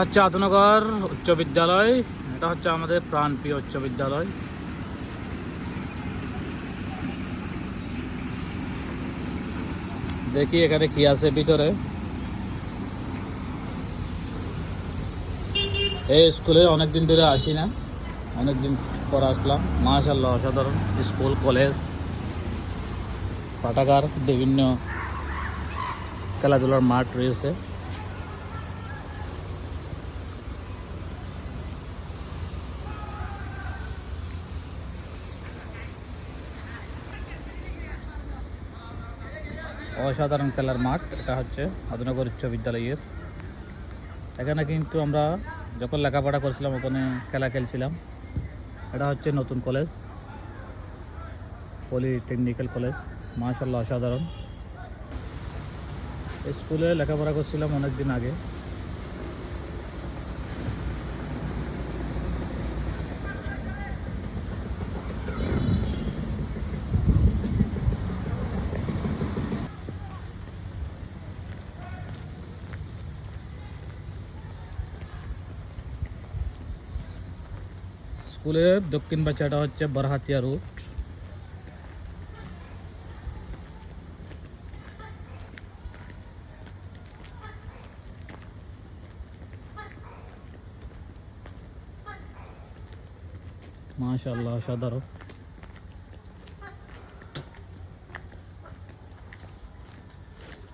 হচ্ছে আধুনগর উচ্চ বিদ্যালয়। এটা হচ্ছে আমাদের প্রাণপ্রিয় উচ্চ বিদ্যালয়। দেখি এখানে কি আছে ভিতরে। এই স্কুলে অনেকদিন ধরে আসি না, অনেকদিন পর আসলাম। মাশাআল্লাহ, অসাধারণ স্কুল, কলেজ, পাঠাগার, বিভিন্ন খেলাধুলার মাঠ রয়েছে। অসাধারণ খেলার মাঠ। এটা হচ্ছে আধুনগর উচ্চ বিদ্যালয়ের। এখানে কিন্তু আমরা যখন লেখাপড়া করছিলাম ওখানে খেলা খেলছিলাম। এটা হচ্ছে নতুন কলেজ, পলিটেকনিক্যাল কলেজ। মাশাআল্লাহ, অসাধারণ। স্কুলে লেখাপড়া করছিলাম অনেক দিন আগে। স্কুলের দক্ষিণ পাশে হচ্ছে বরহাতিয়া রুট। মাশাআল্লাহ, অসাধারণ।